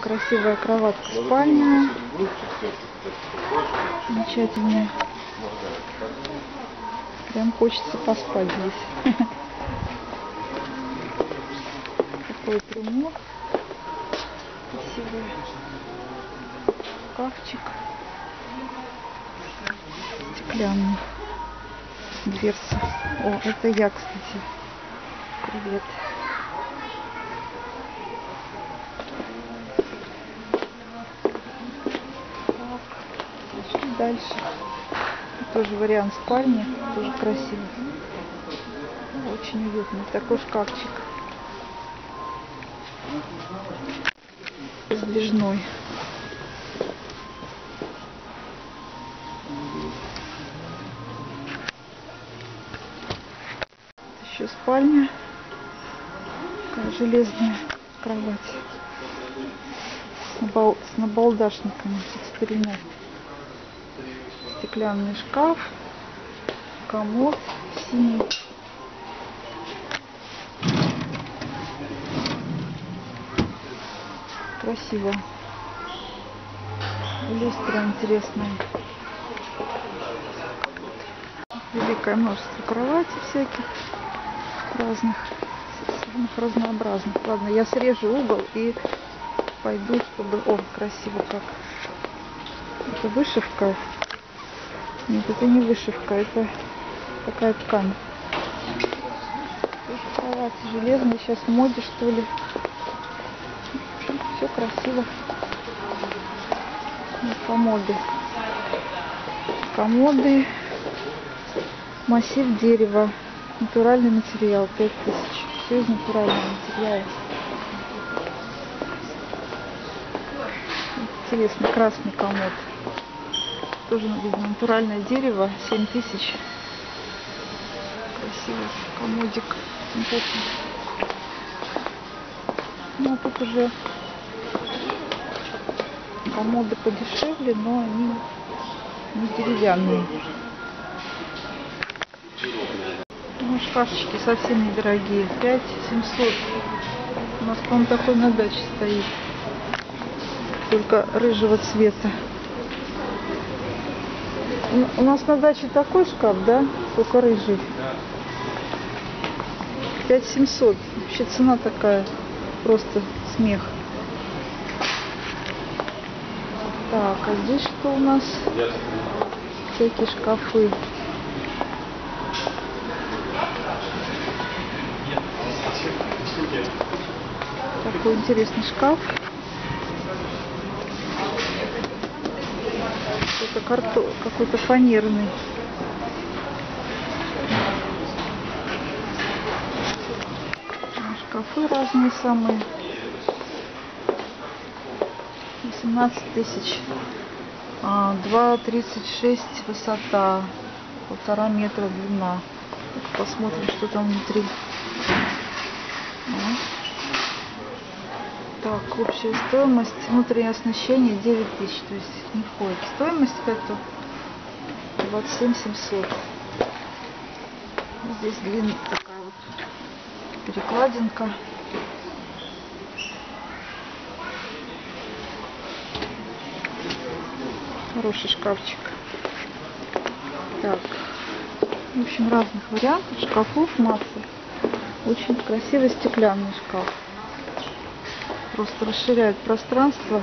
Красивая кроватка спальня. Замечательная. Прям хочется поспать здесь. Такой трюмо. Красивый шкафчик. Стеклянный. Дверца. О, это я, кстати. Привет. Пошли дальше. Тоже вариант спальни. Тоже красивый. Очень уютный. Такой шкафчик. Сдвижной. Еще спальня. Такая железная кровать. С набалдашниками. Старина. Стеклянный шкаф. Комод синий. Красиво. Люстра интересная. Великое множество кроватей всяких разных, разнообразных. Ладно, я срежу угол и пойду, чтобы... О, красиво как. Это вышивка. Нет, это не вышивка, это такая ткань. Тоже кровать железная, сейчас в моде, что ли. Все красиво. Комоды. Комоды. Массив дерева. Натуральный материал. 5000. Все из натурального материала. Интересно, красный комод. Тоже, видно, натуральное дерево. 7000. Красивый комодик. Ну, а тут уже комоды подешевле, но они не деревянные. Ну, шкафчики совсем недорогие. 5700. У нас, по-моему, такой на даче стоит. Только рыжего цвета. У нас на даче такой шкаф, да? Только рыжий. 5700. Вообще цена такая. Просто смех. Так, а здесь что у нас? Всякие шкафы. Такой интересный шкаф. Это картон какой-то фанерный. Шкафы разные самые. 18 тысяч. 2,36 высота. 1,5 метра длина. Посмотрим, что там внутри. Так, общая стоимость, внутреннее оснащение 9000, то есть не входит в стоимость эту. 27 700. Здесь длинная такая вот перекладинка. Хороший шкафчик. Так, в общем, разных вариантов шкафов масса. Очень красивый стеклянный шкаф. Просто расширяет пространство.